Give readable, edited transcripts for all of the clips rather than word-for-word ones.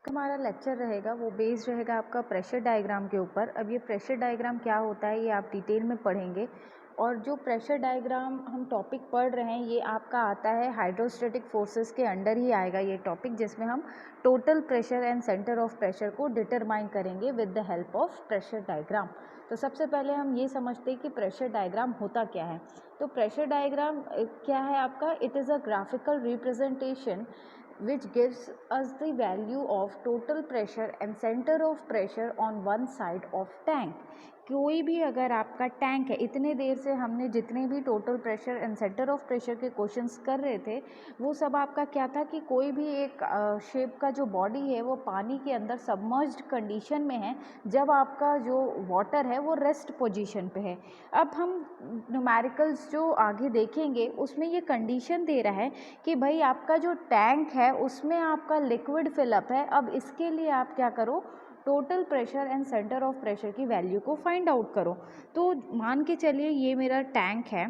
हमारा लेक्चर रहेगा वो बेस्ड रहेगा आपका प्रेशर डायग्राम के ऊपर। अब ये प्रेशर डायग्राम क्या होता है ये आप डिटेल में पढ़ेंगे। और जो प्रेशर डायग्राम हम टॉपिक पढ़ रहे हैं ये आपका आता है हाइड्रोस्टैटिक फोर्सेस के अंडर ही आएगा ये टॉपिक, जिसमें हम total pressure and centre of pressure को डिटरमाइन करेंगे with the help of pressure diagram. तो सबसे पहले हम ये समझते हैं कि प्रेशर डायग्राम होता क्या है। तो प्रेशर डायग्राम क्या है आपका? It is a graphical representation which gives us the value of total pressure and center of pressure on one side of tank। कोई भी अगर आपका टैंक है, इतने देर से हमने जितने भी total pressure and centre of pressure के क्वेश्चंस कर रहे थे वो सब आपका क्या था कि कोई भी एक शेप का जो बॉडी है वो पानी के अंदर सबमर्ज्ड कंडीशन में है जब आपका जो वाटर है वो रेस्ट पोजीशन पे है। अब हम न्यूमेरिकल्स जो आगे देखेंगे उसमें ये कंडीशन दे रहा है कि भाई आपका जो टैंक है उसमें आपका लिक्विड फिलअप है। अब इसके लिए आप क्या करो, total pressure and centre of pressure की वैल्यू को फाइंड आउट करो। तो मान के चलिए ये मेरा टैंक है,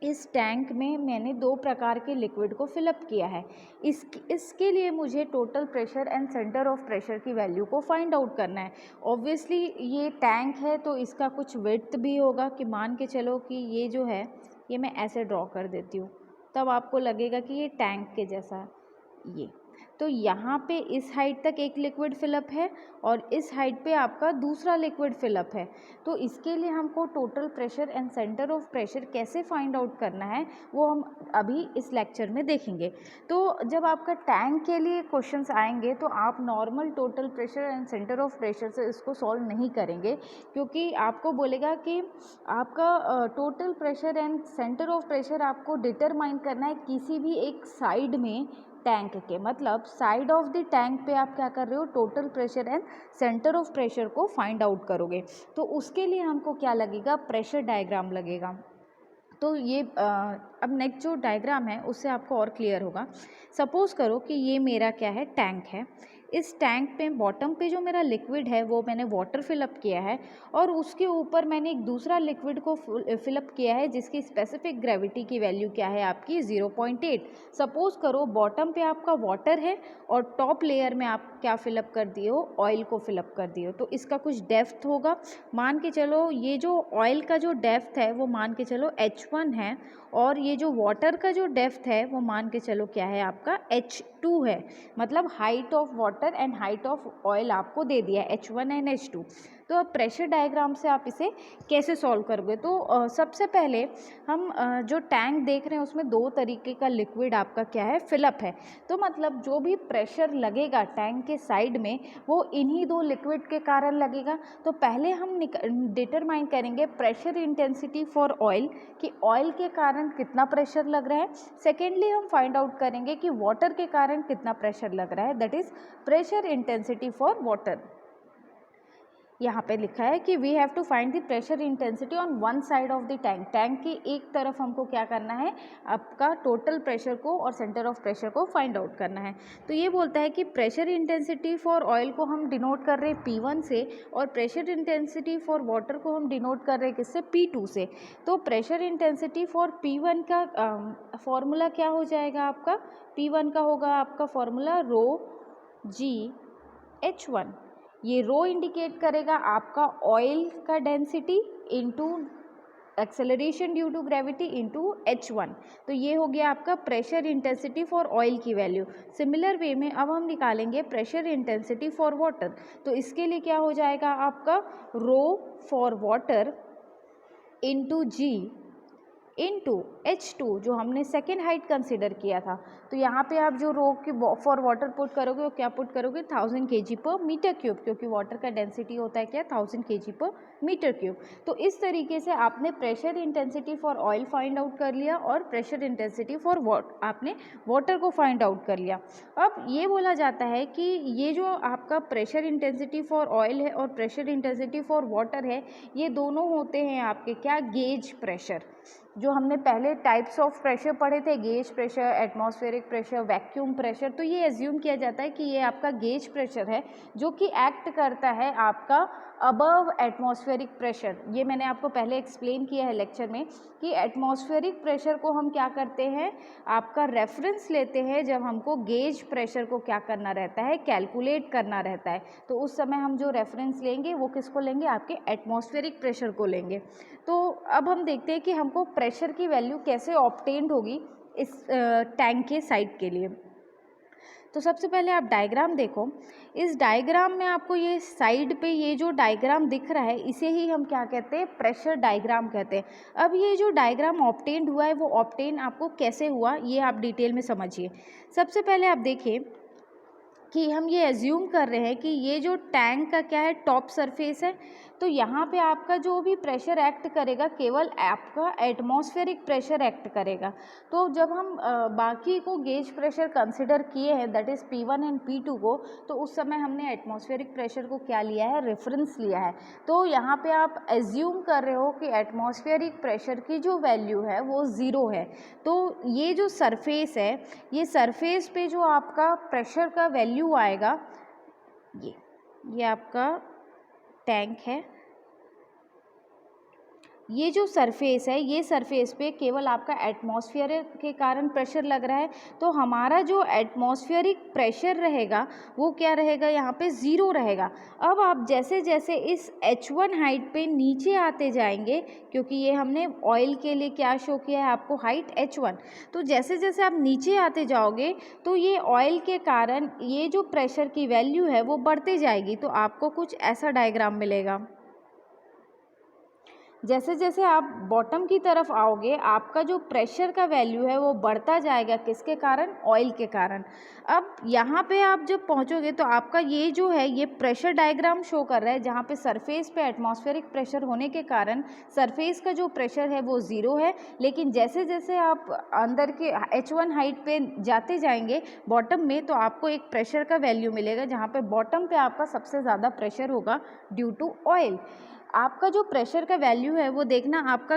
इस टैंक में मैंने दो प्रकार के लिक्विड को फिलअप किया है। इसके लिए मुझे total pressure and centre of pressure की वैल्यू को फाइंड आउट करना है। ऑब्वियसली ये टैंक है तो इसका कुछ विड्थ भी होगा कि मान के चलो कि ये जो है ये मैं ऐसे ड्रॉ कर देती हूँ, तब आपको लगेगा कि ये टैंक के जैसा ये। तो यहाँ पे इस हाइट तक एक लिक्विड फिलअप है और इस हाइट पे आपका दूसरा लिक्विड फिलअप है। तो इसके लिए हमको total pressure and centre of pressure कैसे फाइंड आउट करना है वो हम अभी इस लेक्चर में देखेंगे। तो जब आपका टैंक के लिए क्वेश्चंस आएंगे तो आप normal total pressure and centre of pressure से इसको सॉल्व नहीं करेंगे, क्योंकि आपको बोलेगा कि आपका total pressure and centre of pressure आपको डिटरमाइन करना है किसी भी एक साइड में टैंक के। मतलब साइड ऑफ द टैंक पे आप क्या कर रहे हो, total pressure and centre of pressure को फाइंड आउट करोगे। तो उसके लिए हमको क्या लगेगा, प्रेशर डायग्राम लगेगा। तो ये अब नेक्स्ट जो डायग्राम है उससे आपको और क्लियर होगा। सपोज करो कि ये मेरा क्या है, टैंक है। इस टैंक पे बॉटम पे जो मेरा लिक्विड है वो मैंने वाटर फिलअप किया है और उसके ऊपर मैंने एक दूसरा लिक्विड को फिलअप किया है जिसकी स्पेसिफिक ग्रेविटी की वैल्यू क्या है आपकी 0.8। सपोज करो बॉटम पे आपका वाटर है और टॉप लेयर में आप क्या फिलअप कर दिए हो, ऑयल को फिलअप कर दिए हो। तो इसका कुछ डेप्थ होगा, मान के चलो ये जो ऑयल का जो डेप्थ है वो मान के चलो H1 है और ये जो वाटर का जो डेप्थ है वो मान के चलो क्या है आपका H2 है। मतलब height of water and height of oil आपको दे दिया H1 एंड H2। तो अब प्रेशर डायग्राम से आप इसे कैसे सॉल्व करोगे? तो सबसे पहले हम जो टैंक देख रहे हैं उसमें दो तरीके का लिक्विड आपका क्या है, फिलअप है। तो मतलब जो भी प्रेशर लगेगा टैंक के साइड में वो इन्हीं दो लिक्विड के कारण लगेगा। तो पहले हम डिटरमाइन करेंगे प्रेशर इंटेंसिटी फॉर ऑयल कि ऑयल के कारण कितना प्रेशर लग रहा है। सेकेंडली हम फाइंड आउट करेंगे कि वाटर के कारण कितना प्रेशर लग रहा है, that is pressure intensity for water. यहाँ पे लिखा है कि we have to find the pressure intensity on one side of the tank. Tank की एक तरफ हमको क्या करना है, आपका टोटल प्रेशर को और सेंटर ऑफ प्रेशर को फाइंड आउट करना है। तो ये बोलता है कि प्रेशर इंटेंसिटी फॉर ऑयल को हम डिनोट कर रहे हैं P1 से और प्रेशर इंटेंसिटी फॉर वाटर को हम डिनोट कर रहे हैं किससे, P2 से। तो प्रेशर इंटेंसिटी फॉर P1 का फॉर्मूला क्या हो जाएगा आपका, P1 का होगा आपका फॉर्मूला रो जी H1। ये रो इंडिकेट करेगा आपका ऑयल का density into acceleration due to gravity into H1। तो ये हो गया आपका प्रेशर इंटेंसिटी फॉर ऑयल की वैल्यू। सिमिलर वे में अब हम निकालेंगे प्रेशर इंटेंसिटी फॉर वाटर। तो इसके लिए क्या हो जाएगा आपका rho for water into g into H2 जो हमने सेकेंड हाइट कंसिडर किया था। तो यहाँ पे आप जो रो की फॉर वाटर पुट करोगे वो क्या पुट करोगे, 1000 kg पर मीटर क्यूब, क्योंकि वाटर का डेंसिटी होता है क्या, 1000 kg पर मीटर क्यूब। तो इस तरीके से आपने pressure intensity for oil find out कर लिया और प्रेशर इंटेंसिटी फॉर आपने वाटर को फाइंड आउट कर लिया। अब ये बोला जाता है कि ये जो आपका प्रेशर इंटेंसिटी फॉर ऑयल है और प्रेशर इंटेंसिटी फॉर वाटर है ये दोनों होते हैं आपके क्या, गेज प्रेशर। जो हमने पहले पहले टाइप्स ऑफ प्रेशर पढ़े थे, gauge pressure, atmospheric pressure, vacuum pressure. तो ये एज्यूम किया जाता है कि ये आपका गेज प्रेशर है जो कि एक्ट करता है आपका अबव एटमॉस्फेरिक प्रेशर। ये मैंने आपको पहले एक्सप्लेन किया है लेक्चर में कि एटमॉस्फेरिक प्रेशर को हम क्या करते हैं, आपका रेफरेंस लेते हैं जब हमको गेज प्रेशर को क्या करना रहता है, कैलकुलेट करना रहता है। तो उस समय हम जो रेफरेंस लेंगे वो किसको लेंगे, आपके एटमॉस्फेरिक प्रेशर को लेंगे। तो अब हम देखते हैं कि हमको प्रेशर की वैल्यू कैसे ऑब्टेन्ड होगी इस टैंक के साइड के लिए। तो सबसे पहले आप डायग्राम देखो। इस डायग्राम में आपको ये साइड पे ये जो डायग्राम दिख रहा है इसे ही हम क्या कहते हैं, प्रेशर डायग्राम कहते हैं। अब ये जो डायग्राम ऑब्टेन्ड हुआ है वो ऑब्टेन आपको कैसे हुआ ये आप डिटेल में समझिए। सबसे पहले आप देखिए कि हम ये एज्यूम कर रहे हैं कि ये जो टैंक का क्या है, टॉप सरफेस है। तो यहाँ पे आपका जो भी प्रेशर एक्ट करेगा केवल आपका एटमॉस्फेरिक प्रेशर एक्ट करेगा। तो जब हम बाकी को गेज प्रेशर कंसिडर किए हैं, that is P1 and P2 को, तो उस समय हमने एटमॉस्फेरिक प्रेशर को क्या लिया है, रेफरेंस लिया है। तो यहाँ पे आप एज्यूम कर रहे हो कि एटमॉस्फेरिक प्रेशर की जो वैल्यू है वो ज़ीरो है। तो ये जो सरफेस है, ये सरफेस पे जो आपका प्रेशर का वैल्यू आएगा, ये आपका टैंक है। ये जो सरफेस है, ये सरफेस पे केवल आपका एटमॉस्फेयर के कारण प्रेशर लग रहा है। तो हमारा जो एटमॉस्फेरिक प्रेशर रहेगा वो क्या रहेगा, यहाँ पे ज़ीरो रहेगा। अब आप जैसे जैसे इस H1 हाइट पे नीचे आते जाएंगे, क्योंकि ये हमने ऑयल के लिए क्या शो किया है आपको, हाइट H1। तो जैसे जैसे आप नीचे आते जाओगे तो ये ऑयल के कारण ये जो प्रेशर की वैल्यू है वो बढ़ते जाएगी। तो आपको कुछ ऐसा डायग्राम मिलेगा। जैसे जैसे आप बॉटम की तरफ आओगे आपका जो प्रेशर का वैल्यू है वो बढ़ता जाएगा, किसके कारण, ऑयल के कारण। अब यहाँ पे आप जब पहुँचोगे तो आपका ये जो है ये प्रेशर डायग्राम शो कर रहा है, जहाँ पे सरफेस पे एटमॉस्फेरिक प्रेशर होने के कारण सरफेस का जो प्रेशर है वो ज़ीरो है। लेकिन जैसे जैसे आप अंदर के H1 हाइट पे जाते जाएंगे बॉटम में, तो आपको एक प्रेशर का वैल्यू मिलेगा जहाँ पे बॉटम पे आपका सबसे ज़्यादा प्रेशर होगा ड्यू टू ऑयल। आपका जो प्रेशर का वैल्यू है वो देखना आपका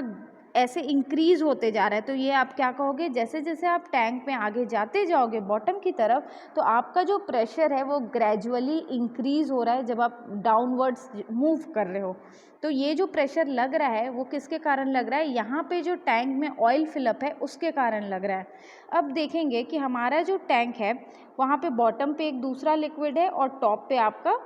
ऐसे इंक्रीज़ होते जा रहा है। तो ये आप क्या कहोगे, जैसे जैसे आप टैंक में आगे जाते जाओगे बॉटम की तरफ, तो आपका जो प्रेशर है वो ग्रेजुअली इंक्रीज़ हो रहा है जब आप डाउनवर्ड्स मूव कर रहे हो। तो ये जो प्रेशर लग रहा है वो किसके कारण लग रहा है, यहाँ पे जो टैंक में ऑयल फिलअप है उसके कारण लग रहा है। अब देखेंगे कि हमारा जो टैंक है वहाँ पे बॉटम पे एक दूसरा लिक्विड है और टॉप पे आपका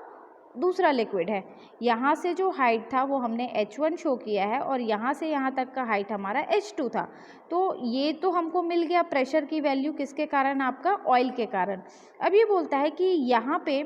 दूसरा लिक्विड है। यहाँ से जो हाइट था वो हमने H1 शो किया है और यहाँ से यहाँ तक का हाइट हमारा H2 था। तो ये तो हमको मिल गया प्रेशर की वैल्यू किसके कारण, आपका ऑयल के कारण। अब ये बोलता है कि यहाँ पे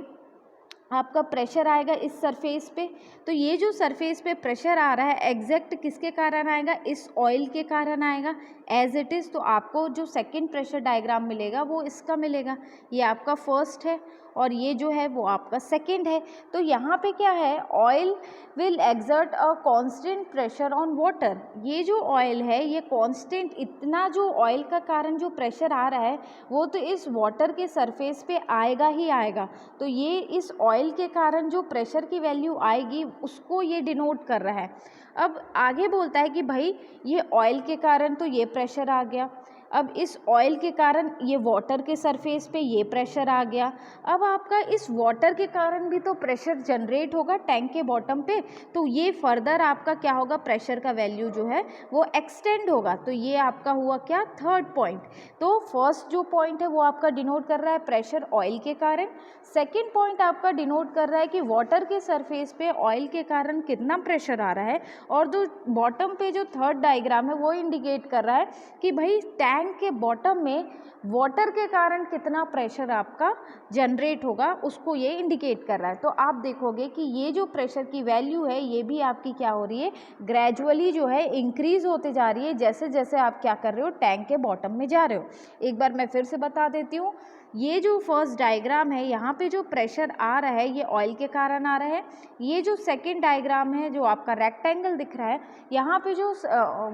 आपका प्रेशर आएगा इस सरफेस पे। तो ये जो सरफेस पे प्रेशर आ रहा है एग्जैक्ट किसके कारण आएगा, इस ऑयल के कारण आएगा एज इट इज़। तो आपको जो सेकंड प्रेशर डायग्राम मिलेगा वो इसका मिलेगा। ये आपका फर्स्ट है और ये जो है वो आपका सेकंड है। तो यहाँ पे क्या है, oil will exert a constant pressure on water. ये जो ऑयल है ये कांस्टेंट, इतना जो ऑयल का कारण जो प्रेशर आ रहा है वो तो इस वाटर के सरफेस पे आएगा ही आएगा। तो ये इस ऑयल के कारण जो प्रेशर की वैल्यू आएगी उसको ये डिनोट कर रहा है। अब आगे बोलता है कि भाई ये ऑयल के कारण तो ये प्रेशर आ गया, अब इस ऑयल के कारण ये वाटर के सरफेस पे ये प्रेशर आ गया। अब आपका इस वाटर के कारण भी तो प्रेशर जनरेट होगा टैंक के बॉटम पे, तो ये फर्दर आपका क्या होगा, प्रेशर का वैल्यू जो है वो एक्सटेंड होगा। तो ये आपका हुआ क्या, थर्ड पॉइंट। तो फर्स्ट जो पॉइंट है वो आपका डिनोट कर रहा है प्रेशर ऑयल के कारण। सेकेंड पॉइंट आपका डिनोट कर रहा है कि वाटर के सरफेस पे ऑयल के कारण कितना प्रेशर आ रहा है। और जो बॉटम पे जो थर्ड डायग्राम है वो इंडिकेट कर रहा है कि भाई टैंक के बॉटम में वाटर के कारण कितना प्रेशर आपका जनरेट होगा, उसको ये इंडिकेट कर रहा है। तो आप देखोगे कि ये जो प्रेशर की वैल्यू है ये भी आपकी क्या हो रही है, ग्रेजुअली जो है इंक्रीज होते जा रही है जैसे जैसे आप क्या कर रहे हो, टैंक के बॉटम में जा रहे हो। एक बार मैं फिर से बता देती हूँ, ये जो फर्स्ट डायग्राम है यहाँ पे जो प्रेशर आ रहा है ये ऑयल के कारण आ रहा है। ये जो सेकंड डायग्राम है जो आपका रेक्टेंगल दिख रहा है, यहाँ पे जो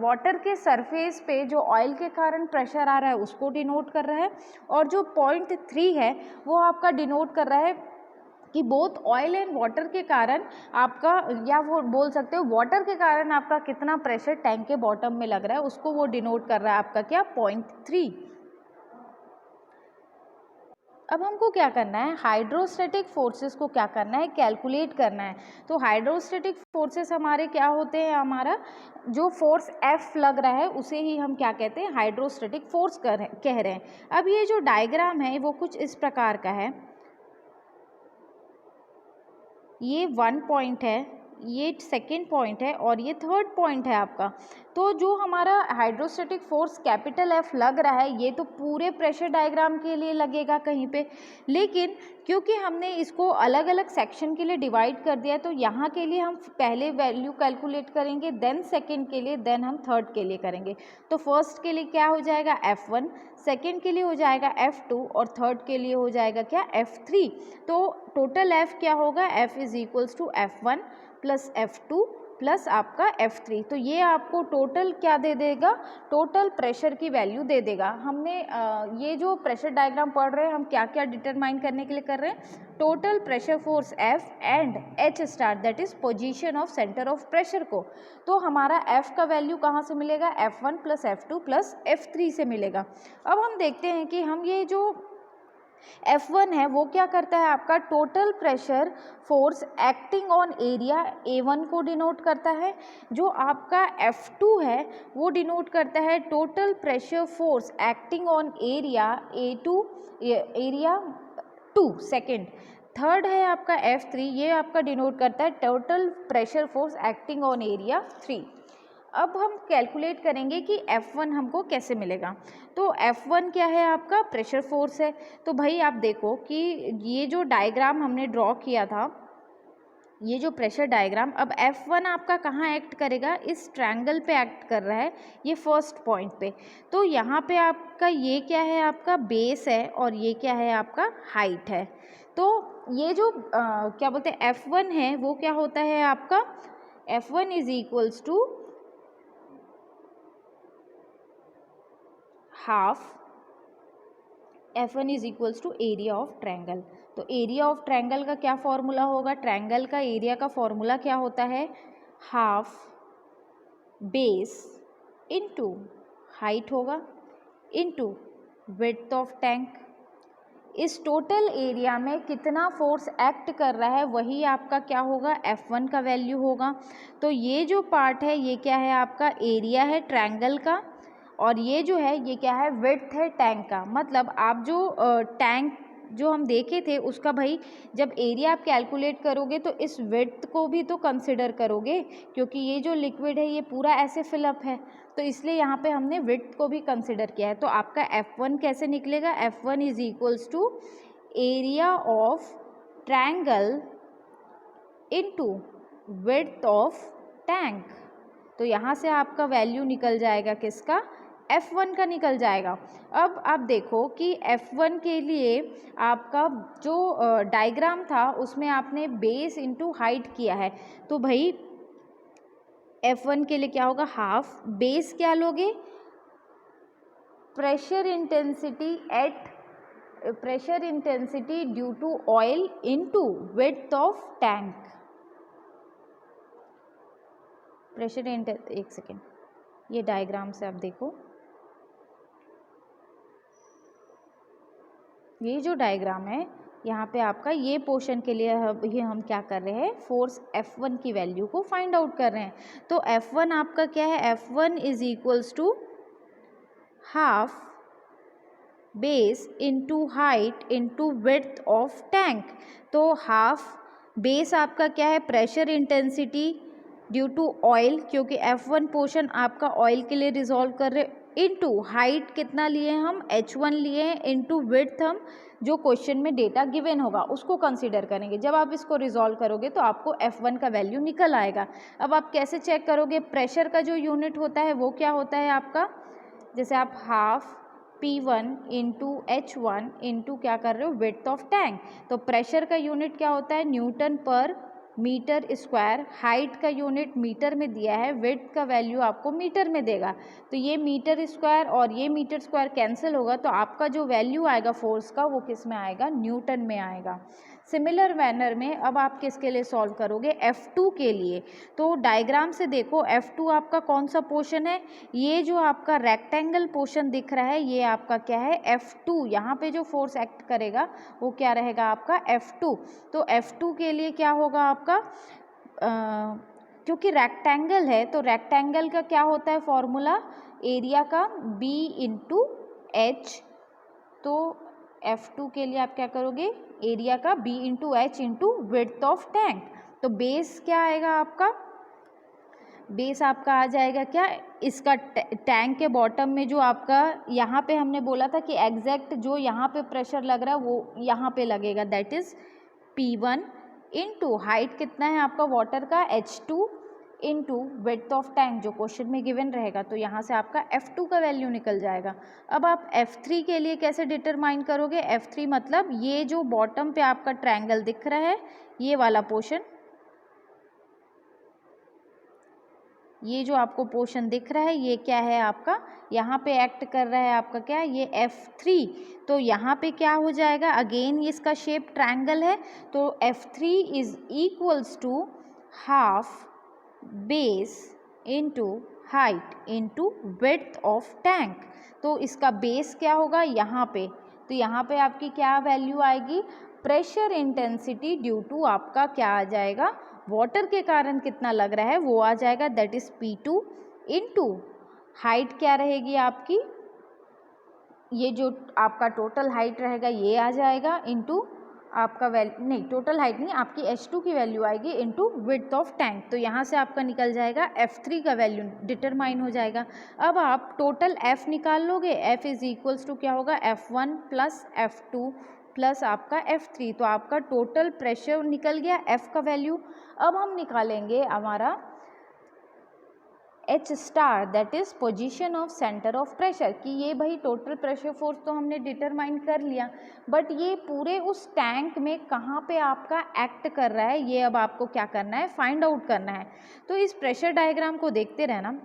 वाटर के सरफेस पे जो ऑयल के कारण प्रेशर आ रहा है उसको डिनोट कर रहा है। और जो पॉइंट 3 है वो आपका डिनोट कर रहा है कि बोथ ऑयल एंड वाटर के कारण आपका, या वो बोल सकते हो वाटर के कारण आपका कितना प्रेशर टैंक के बॉटम में लग रहा है, उसको वो डिनोट कर रहा है आपका क्या, 0.3। अब हमको क्या करना है, हाइड्रोस्टैटिक फोर्सेस को क्या करना है, कैलकुलेट करना है। तो हाइड्रोस्टैटिक फोर्सेस हमारे क्या होते हैं, हमारा जो फोर्स F लग रहा है उसे ही हम क्या कहते हैं, हाइड्रोस्टैटिक फोर्स कह रहे हैं। अब ये जो डायग्राम है वो कुछ इस प्रकार का है, ये 1 पॉइंट है, ये सेकेंड पॉइंट है और ये थर्ड पॉइंट है आपका। तो जो हमारा हाइड्रोस्टैटिक फोर्स कैपिटल F लग रहा है, ये तो पूरे प्रेशर डायग्राम के लिए लगेगा कहीं पे, लेकिन क्योंकि हमने इसको अलग अलग सेक्शन के लिए डिवाइड कर दिया है, तो यहाँ के लिए हम पहले वैल्यू कैलकुलेट करेंगे, देन सेकेंड के लिए, देन हम थर्ड के लिए करेंगे। तो फर्स्ट के लिए क्या हो जाएगा, F1, सेकेंड के लिए हो जाएगा F2 और थर्ड के लिए हो जाएगा क्या, F3। तो टोटल F क्या होगा, F is equals to F1 plus F2 plus आपका F3। तो ये आपको टोटल क्या दे देगा, टोटल प्रेशर की वैल्यू दे देगा। हमने ये जो प्रेशर डायग्राम पढ़ रहे हैं, हम क्या क्या डिटरमाइन करने के लिए कर रहे हैं, total pressure force F and H star that is position of centre of pressure को। तो हमारा F का वैल्यू कहाँ से मिलेगा, F1 plus F2 plus F3 से मिलेगा। अब हम देखते हैं कि हम ये जो F1 है वो क्या करता है, आपका total pressure force acting on area A1 को डिनोट करता है। जो आपका F2 है वो डिनोट करता है total pressure force acting on area A2, area 2 second. Third है आपका F3, ये आपका डिनोट करता है total pressure force acting on area 3। अब हम कैलकुलेट करेंगे कि F1 हमको कैसे मिलेगा। तो F1 क्या है, आपका प्रेशर फोर्स है। तो भाई आप देखो कि ये जो डायग्राम हमने ड्रॉ किया था, ये जो प्रेशर डायग्राम, अब F1 आपका कहाँ एक्ट करेगा, इस ट्रायंगल पे एक्ट कर रहा है, ये फर्स्ट पॉइंट पे। तो यहाँ पे आपका ये क्या है, आपका बेस है और ये क्या है, आपका हाइट है। तो ये जो क्या बोलते हैं F1 है वो क्या होता है आपका, F1 is equals to half F1 is equals to area of triangle. तो एरिया ऑफ ट्रायंगल का क्या फॉर्मूला होगा, ट्रायंगल का एरिया का फॉर्मूला क्या होता है, हाफ बेस इनटू हाइट होगा इनटू विड्थ ऑफ टैंक। इस टोटल एरिया में कितना फोर्स एक्ट कर रहा है वही आपका क्या होगा, F1 का वैल्यू होगा। तो ये जो पार्ट है ये क्या है, आपका एरिया है ट्रायंगल का, और ये जो है ये क्या है, विड्थ है टैंक का। मतलब आप जो टैंक जो हम देखे थे उसका भाई जब एरिया आप कैलकुलेट करोगे तो इस विड्थ को भी तो कंसिडर करोगे, क्योंकि ये जो लिक्विड है ये पूरा ऐसे फिलअप है, तो इसलिए यहाँ पे हमने विड्थ को भी कंसिडर किया है। तो आपका F1 कैसे निकलेगा, F1 is equals to area of triangle into width of tank. तो यहाँ से आपका वैल्यू निकल जाएगा किसका, F1 का निकल जाएगा। अब आप देखो कि F1 के लिए आपका जो डायग्राम था उसमें आपने बेस इनटू हाइट किया है, तो भाई F1 के लिए क्या होगा, हाफ बेस क्या लोगे, pressure intensity due to oil into width of tank. Pressure एक सेकेंड, ये डायग्राम से आप देखो, ये जो डायग्राम है यहाँ पे आपका ये पोर्शन के लिए ये हम क्या कर रहे हैं, फोर्स F1 की वैल्यू को फाइंड आउट कर रहे हैं। तो F1 आपका क्या है, F1 is equals to half base into height into width of tank. तो हाफ बेस आपका क्या है, pressure intensity due to oil, क्योंकि F1 पोर्शन आपका ऑयल के लिए रिजॉल्व कर रहे, इनटू हाइट कितना लिए हम, H1 लिए हैं, इनटू विड्थ हम जो क्वेश्चन में डेटा गिवन होगा उसको कंसीडर करेंगे। जब आप इसको रिजॉल्व करोगे तो आपको F1 का वैल्यू निकल आएगा। अब आप कैसे चेक करोगे, प्रेशर का जो यूनिट होता है वो क्या होता है आपका, जैसे आप half P1 into H1 into क्या कर रहे हो, विड्थ ऑफ टैंक। तो प्रेशर का यूनिट क्या होता है, न्यूटन पर मीटर स्क्वायर। हाइट का यूनिट मीटर में दिया है, विड्थ का वैल्यू आपको मीटर में देगा। तो ये मीटर स्क्वायर और ये मीटर स्क्वायर कैंसिल होगा, तो आपका जो वैल्यू आएगा फोर्स का वो किस में आएगा, न्यूटन में आएगा। सिमिलर मैनर में अब आप किसके लिए सॉल्व करोगे, F2 के लिए। तो डायग्राम से देखो F2 आपका कौन सा पोर्शन है, ये जो आपका रेक्टेंगल पोर्शन दिख रहा है ये आपका क्या है, F2। यहाँ पे जो फोर्स एक्ट करेगा वो क्या रहेगा आपका F2। तो F2 के लिए क्या होगा आपका, क्योंकि रेक्टेंगल है तो रेक्टेंगल का क्या होता है फॉर्मूला, एरिया का B इंटू H। तो F2 के लिए आप क्या करोगे, एरिया का B into H into width of tank. तो बेस क्या आएगा आपका, बेस आपका आ जाएगा क्या, इसका टैंक के बॉटम में जो आपका यहाँ पे हमने बोला था कि एग्जैक्ट जो यहाँ पे प्रेशर लग रहा है वो यहाँ पे लगेगा, that is P1 into height कितना है आपका वाटर का H2 into width of tank जो क्वेश्चन में गिवन रहेगा। तो यहाँ से आपका F2 का वैल्यू निकल जाएगा। अब आप F3 के लिए कैसे डिटरमाइन करोगे, F3 मतलब ये जो बॉटम पे आपका ट्रायंगल दिख रहा है ये वाला पोर्शन, ये जो आपको पोर्शन दिख रहा है ये क्या है आपका, यहाँ पे एक्ट कर रहा है आपका क्या, ये F3। तो यहाँ पे क्या हो जाएगा, अगेन इसका शेप ट्रायंगल है तो F3 is equals to half base into height into width of tank. तो इसका बेस क्या होगा यहाँ पे, तो यहाँ पे आपकी क्या वैल्यू आएगी, प्रेशर इंटेंसिटी ड्यू टू आपका क्या आ जाएगा, वाटर के कारण कितना लग रहा है वो आ जाएगा, that is P2 into height क्या रहेगी आपकी, ये जो आपका टोटल हाइट रहेगा ये आ जाएगा इंटू आपका वैल्यू, नहीं टोटल हाइट नहीं, आपकी H2 की वैल्यू आएगी इंटू विड्थ ऑफ टैंक। तो यहाँ से आपका निकल जाएगा F3 का वैल्यू डिटरमाइन हो जाएगा। अब आप टोटल F निकाल लोगे, F इज इक्वल्स टू क्या होगा, F1 प्लस F2 प्लस आपका F3। तो आपका टोटल प्रेशर निकल गया F का वैल्यू। अब हम निकालेंगे हमारा H star, that is position of centre of pressure, कि ये भाई टोटल प्रेशर फोर्स तो हमने डिटरमाइन कर लिया, बट ये पूरे उस टैंक में कहाँ पे आपका एक्ट कर रहा है ये अब आपको क्या करना है, फाइंड आउट करना है। तो इस प्रेशर डायग्राम को देखते रहना,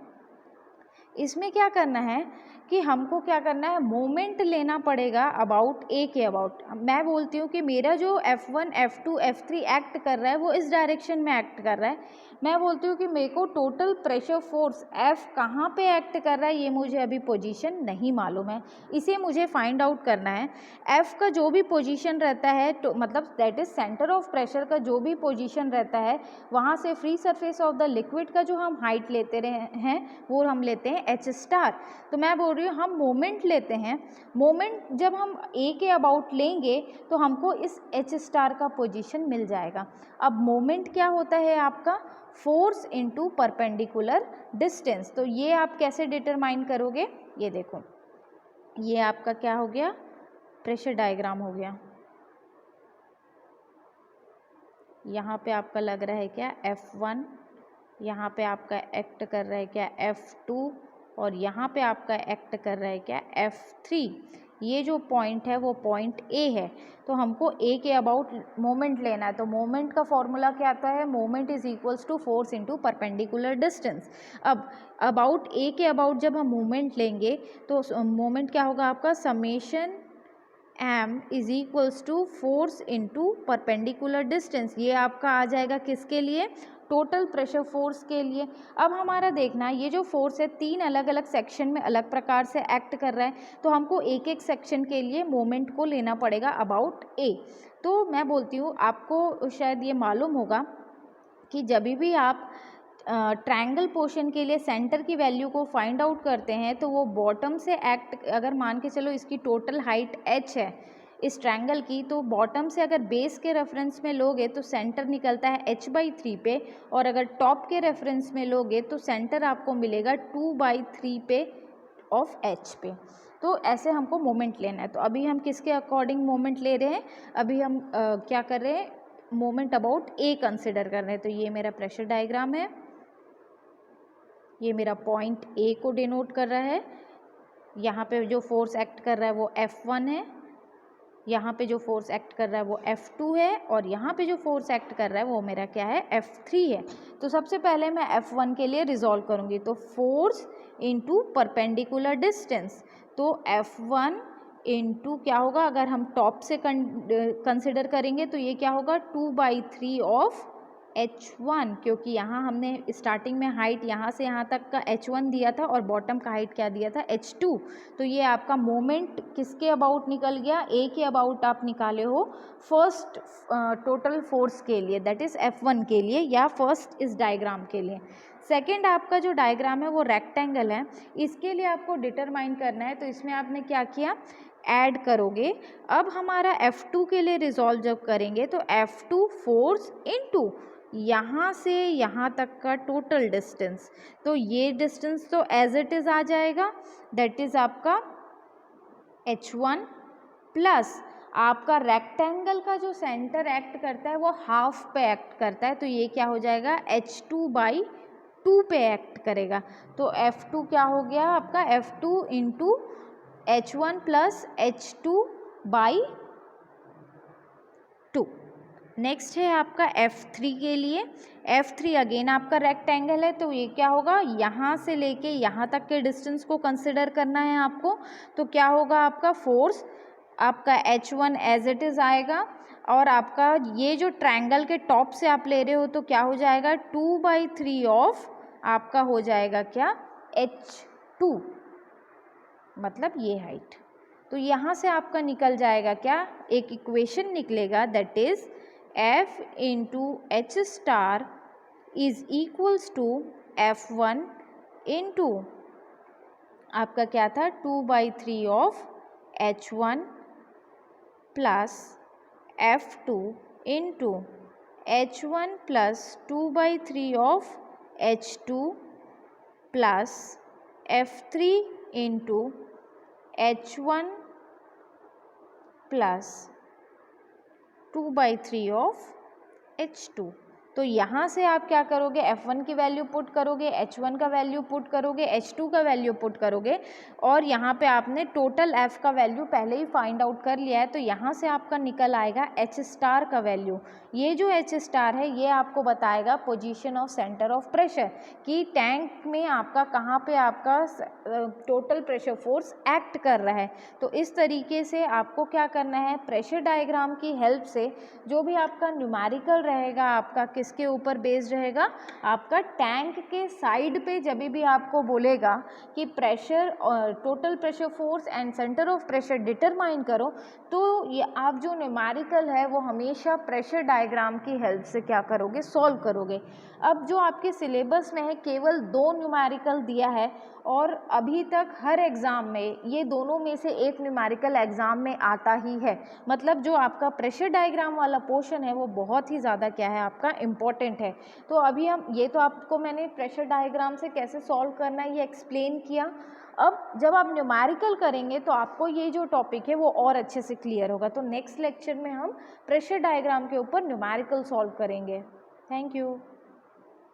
इसमें क्या करना है कि हमको क्या करना है, मोमेंट लेना पड़ेगा अबाउट ए के अबाउट। मैं बोलती हूँ कि मेरा जो F1 F2 F3 एक्ट कर रहा है वो इस डायरेक्शन में एक्ट कर रहा है। मैं बोलती हूँ कि मेरे को टोटल प्रेशर फोर्स F कहाँ पे एक्ट कर रहा है ये मुझे अभी पोजीशन नहीं मालूम है, इसे मुझे फाइंड आउट करना है। F का जो भी पोजीशन रहता है तो मतलब that is centre of pressure का जो भी पोजीशन रहता है, वहाँ से free surface of the liquid का जो हम हाइट लेते रहे हैं वो हम लेते हैं H स्टार। तो मैं बोल रही हूँ हम मोमेंट लेते हैं, मोमेंट जब हम A के अबाउट लेंगे तो हमको इस H स्टार का पोजीशन मिल जाएगा। अब मोमेंट क्या होता है आपका, फोर्स इनटू परपेंडिकुलर डिस्टेंस। तो ये आप कैसे डिटरमाइन करोगे, ये देखो ये आपका क्या हो गया, प्रेशर डायग्राम हो गया। यहाँ पे आपका लग रहा है क्या F1, यहाँ पे आपका एक्ट कर रहा है क्या F2 और यहाँ पे आपका एक्ट कर रहा है क्या F3। ये जो पॉइंट है वो पॉइंट A है, तो हमको A के अबाउट मोमेंट लेना है। तो मोमेंट का फॉर्मूला क्या आता है, moment is equals to force into perpendicular distance. अब अबाउट A के अबाउट जब हम मोमेंट लेंगे तो मोमेंट क्या होगा आपका, summation m is equals to force into perpendicular distance. ये आपका आ जाएगा किसके लिए, टोटल प्रेशर फोर्स के लिए। अब हमारा देखना ये जो फोर्स है तीन अलग अलग सेक्शन में अलग प्रकार से एक्ट कर रहा है, तो हमको एक एक सेक्शन के लिए मोमेंट को लेना पड़ेगा अबाउट ए। तो मैं बोलती हूँ आपको शायद ये मालूम होगा कि जब भी आप ट्रायंगल पोर्शन के लिए सेंटर की वैल्यू को फाइंड आउट करते हैं तो वो बॉटम से एक्ट, अगर मान के चलो इसकी टोटल हाइट h है इस ट्रायंगल की, तो बॉटम से अगर बेस के रेफरेंस में लोगे तो सेंटर निकलता है h/3 पे, और अगर टॉप के रेफरेंस में लोगे तो सेंटर आपको मिलेगा 2/3 पे ऑफ h पे। तो ऐसे हमको मोमेंट लेना है। तो अभी हम किसके अकॉर्डिंग मोमेंट ले रहे हैं, अभी हम क्या कर रहे हैं, मोमेंट अबाउट ए कंसिडर कर रहे हैं। तो ये मेरा प्रेशर डायग्राम है, ये मेरा पॉइंट ए को डिनोट कर रहा है। यहाँ पे जो फोर्स एक्ट कर रहा है वो F1 है, यहाँ पे जो फोर्स एक्ट कर रहा है वो F2 है, और यहाँ पे जो फोर्स एक्ट कर रहा है वो मेरा क्या है, F3 है। तो सबसे पहले मैं F1 के लिए रिजॉल्व करूँगी, तो फोर्स इनटू परपेंडिकुलर डिस्टेंस, तो F1 इनटू क्या होगा, अगर हम टॉप से कंसिडर करेंगे तो ये क्या होगा 2/3 ऑफ h1, क्योंकि यहाँ हमने स्टार्टिंग में हाइट यहाँ से यहाँ तक का h1 दिया था और बॉटम का हाइट क्या दिया था h2। तो ये आपका मोमेंट किसके अबाउट निकल गया, ए के अबाउट आप निकाले हो फर्स्ट टोटल फोर्स के लिए, दैट इज़ F1 के लिए या फर्स्ट इस डायग्राम के लिए। सेकेंड आपका जो डायग्राम है वो रेक्टेंगल है, इसके लिए आपको डिटरमाइन करना है। तो इसमें आपने क्या किया, ऐड करोगे। अब हमारा F2 के लिए रिजॉल्व जब करेंगे तो F2 फोर्स इनटू यहाँ से यहाँ तक का टोटल डिस्टेंस, तो ये डिस्टेंस तो एज इट इज़ आ जाएगा, दैट इज़ आपका h1 प्लस आपका रेक्टेंगल का जो सेंटर एक्ट करता है वो हाफ पे एक्ट करता है, तो ये क्या हो जाएगा h2/2 पे एक्ट करेगा। तो F2 क्या हो गया आपका, F2 into h1 plus h2/2। Next है आपका F3 के लिए। F3 अगेन आपका रेक्टेंगल है, तो ये क्या होगा, यहाँ से लेके यहाँ तक के डिस्टेंस को कंसिडर करना है आपको। तो क्या होगा आपका फोर्स, आपका h1 एज इट इज़ आएगा, और आपका ये जो ट्रायंगल के टॉप से आप ले रहे हो तो क्या हो जाएगा 2/3 ऑफ आपका हो जाएगा क्या h2, मतलब ये हाइट। तो यहाँ से आपका निकल जाएगा क्या, एक इक्वेशन निकलेगा, that is F into h star is equals to F1 into आपका क्या था 2/3 of h1 plus F2 into h1 plus 2/3 of h2 plus F3 into h1 plus 2/3 of h2। तो यहाँ से आप क्या करोगे, F1 की वैल्यू पुट करोगे, h1 का वैल्यू पुट करोगे, h2 का वैल्यू पुट करोगे, और यहाँ पे आपने टोटल F का वैल्यू पहले ही फाइंड आउट कर लिया है। तो यहाँ से आपका निकल आएगा H स्टार का वैल्यू। ये जो H स्टार है ये आपको बताएगा position of centre of pressure, कि टैंक में आपका कहाँ पे आपका टोटल प्रेशर फोर्स एक्ट कर रहा है। तो इस तरीके से आपको क्या करना है, प्रेशर डायग्राम की हेल्प से जो भी आपका न्यूमेरिकल रहेगा आपका किसके ऊपर बेस्ड रहेगा, आपका टैंक के साइड पे जब भी आपको बोलेगा कि प्रेशर और total pressure force and centre of pressure determine करो, तो ये आप जो न्यूमेरिकल है वो हमेशा प्रेशर डायग्राम की हेल्प से क्या करोगे, सॉल्व करोगे। अब जो आपके सिलेबस में है केवल 2 न्यूमेरिकल दिया है, और अभी तक हर एग्ज़ाम में ये दोनों में से एक न्यूमेरिकल एग्ज़ाम में आता ही है। मतलब जो आपका प्रेशर डायग्राम वाला पोर्शन है वो बहुत ही ज़्यादा क्या है आपका इम्पॉर्टेंट है। तो अभी हम ये तो आपको मैंने प्रेशर डायग्राम से कैसे सॉल्व करना है ये एक्सप्लेन किया। अब जब आप न्यूमेरिकल करेंगे तो आपको ये जो टॉपिक है वो और अच्छे से क्लियर होगा। तो नेक्स्ट लेक्चर में हम प्रेशर डायग्राम के ऊपर न्यूमेरिकल सॉल्व करेंगे। Thank you.